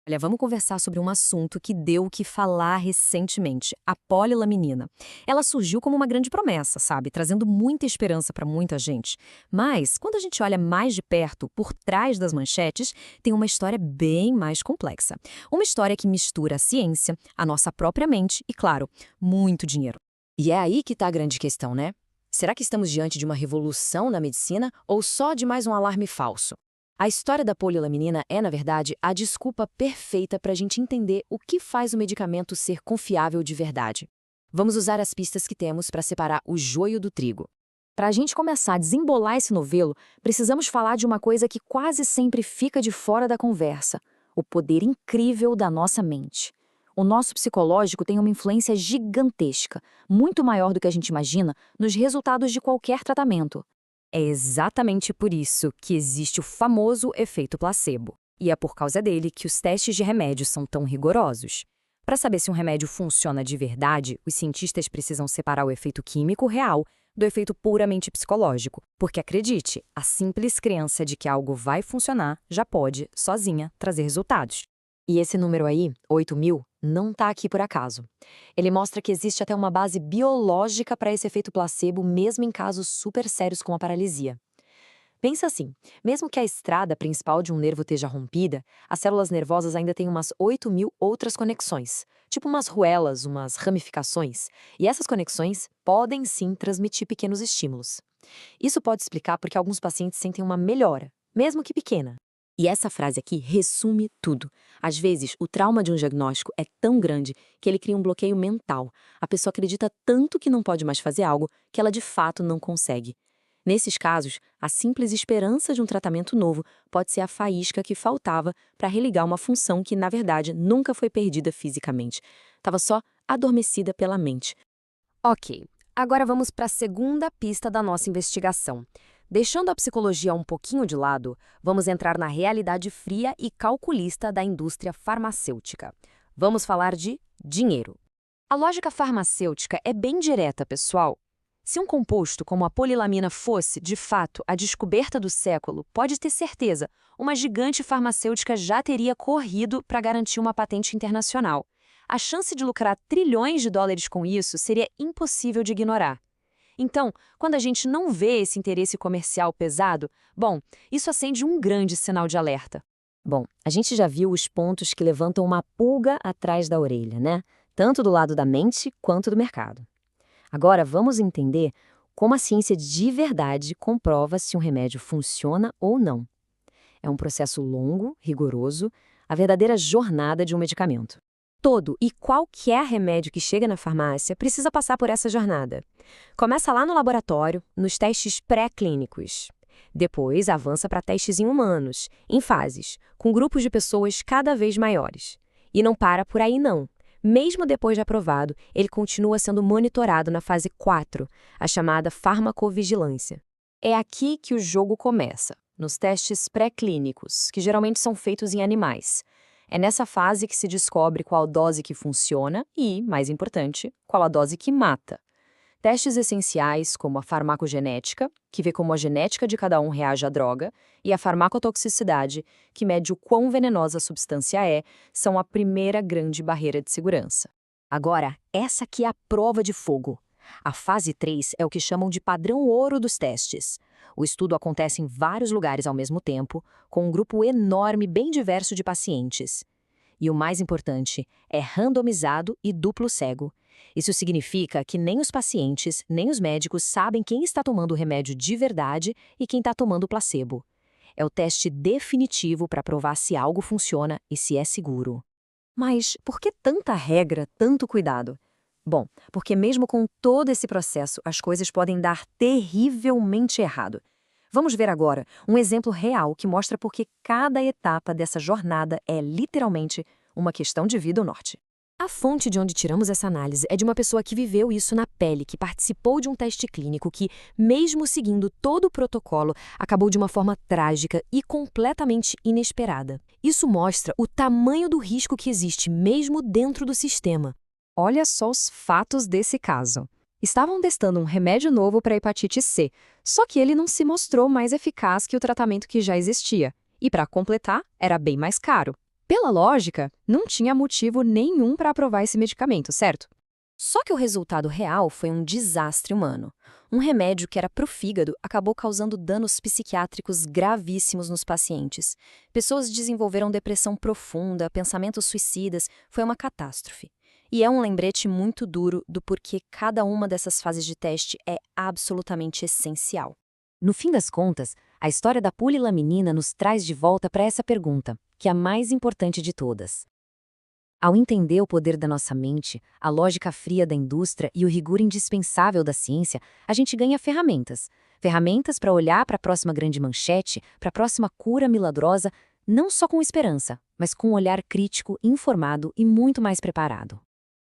Olha, vamos conversar sobre um assunto que deu o que falar recentemente, a polilaminina. Ela surgiu como uma grande promessa, sabe? Trazendo muita esperança para muita gente. Mas, quando a gente olha mais de perto, por trás das manchetes, tem uma história bem mais complexa. Uma história que mistura a ciência, a nossa própria mente e, claro, muito dinheiro. E é aí que está a grande questão, né? Será que estamos diante de uma revolução na medicina ou só de mais um alarme falso? A história da polilaminina é, na verdade, a desculpa perfeita para a gente entender o que faz o medicamento ser confiável de verdade. Vamos usar as pistas que temos para separar o joio do trigo. Para a gente começar a desembolar esse novelo, precisamos falar de uma coisa que quase sempre fica de fora da conversa: o poder incrível da nossa mente. O nosso psicológico tem uma influência gigantesca, muito maior do que a gente imagina, nos resultados de qualquer tratamento. É exatamente por isso que existe o famoso efeito placebo. E é por causa dele que os testes de remédios são tão rigorosos. Para saber se um remédio funciona de verdade, os cientistas precisam separar o efeito químico real do efeito puramente psicológico. Porque acredite, a simples crença de que algo vai funcionar já pode, sozinha, trazer resultados. E esse número aí, 8.000, não está aqui por acaso. Ele mostra que existe até uma base biológica para esse efeito placebo, mesmo em casos super sérios como a paralisia. Pensa assim, mesmo que a estrada principal de um nervo esteja rompida, as células nervosas ainda têm umas 8.000 outras conexões, tipo umas ruelas, umas ramificações, e essas conexões podem sim transmitir pequenos estímulos. Isso pode explicar porque alguns pacientes sentem uma melhora, mesmo que pequena. E essa frase aqui resume tudo. Às vezes, o trauma de um diagnóstico é tão grande que ele cria um bloqueio mental. A pessoa acredita tanto que não pode mais fazer algo que ela de fato não consegue. Nesses casos, a simples esperança de um tratamento novo pode ser a faísca que faltava para religar uma função que, na verdade, nunca foi perdida fisicamente. Estava só adormecida pela mente. Ok, agora vamos para a segunda pista da nossa investigação. Deixando a psicologia um pouquinho de lado, vamos entrar na realidade fria e calculista da indústria farmacêutica. Vamos falar de dinheiro. A lógica farmacêutica é bem direta, pessoal. Se um composto como a polilamina fosse, de fato, a descoberta do século, pode ter certeza, uma gigante farmacêutica já teria corrido para garantir uma patente internacional. A chance de lucrar trilhões de dólares com isso seria impossível de ignorar. Então, quando a gente não vê esse interesse comercial pesado, bom, isso acende um grande sinal de alerta. Bom, a gente já viu os pontos que levantam uma pulga atrás da orelha, né? Tanto do lado da mente quanto do mercado. Agora, vamos entender como a ciência de verdade comprova se um remédio funciona ou não. É um processo longo, rigoroso, a verdadeira jornada de um medicamento. Todo e qualquer remédio que chega na farmácia precisa passar por essa jornada. Começa lá no laboratório, nos testes pré-clínicos. Depois avança para testes em humanos, em fases, com grupos de pessoas cada vez maiores. E não para por aí não. Mesmo depois de aprovado, ele continua sendo monitorado na fase 4, a chamada farmacovigilância. É aqui que o jogo começa, nos testes pré-clínicos, que geralmente são feitos em animais. É nessa fase que se descobre qual dose que funciona e, mais importante, qual a dose que mata. Testes essenciais, como a farmacogenética, que vê como a genética de cada um reage à droga, e a farmacotoxicidade, que mede o quão venenosa a substância é, são a primeira grande barreira de segurança. Agora, essa aqui é a prova de fogo. A fase 3 é o que chamam de padrão ouro dos testes. O estudo acontece em vários lugares ao mesmo tempo, com um grupo enorme bem diverso de pacientes. E o mais importante, é randomizado e duplo cego. Isso significa que nem os pacientes, nem os médicos sabem quem está tomando o remédio de verdade e quem está tomando o placebo. É o teste definitivo para provar se algo funciona e se é seguro. Mas por que tanta regra, tanto cuidado? Bom, porque mesmo com todo esse processo, as coisas podem dar terrivelmente errado. Vamos ver agora um exemplo real que mostra por que cada etapa dessa jornada é literalmente uma questão de vida ou morte. A fonte de onde tiramos essa análise é de uma pessoa que viveu isso na pele, que participou de um teste clínico que, mesmo seguindo todo o protocolo, acabou de uma forma trágica e completamente inesperada. Isso mostra o tamanho do risco que existe mesmo dentro do sistema. Olha só os fatos desse caso. Estavam testando um remédio novo para a hepatite C, só que ele não se mostrou mais eficaz que o tratamento que já existia. E para completar, era bem mais caro. Pela lógica, não tinha motivo nenhum para aprovar esse medicamento, certo? Só que o resultado real foi um desastre humano. Um remédio que era pro fígado acabou causando danos psiquiátricos gravíssimos nos pacientes. Pessoas desenvolveram depressão profunda, pensamentos suicidas, foi uma catástrofe. E é um lembrete muito duro do porquê cada uma dessas fases de teste é absolutamente essencial. No fim das contas, a história da pulilaminina nos traz de volta para essa pergunta, que é a mais importante de todas. Ao entender o poder da nossa mente, a lógica fria da indústria e o rigor indispensável da ciência, a gente ganha ferramentas. Ferramentas para olhar para a próxima grande manchete, para a próxima cura milagrosa, não só com esperança, mas com um olhar crítico, informado e muito mais preparado.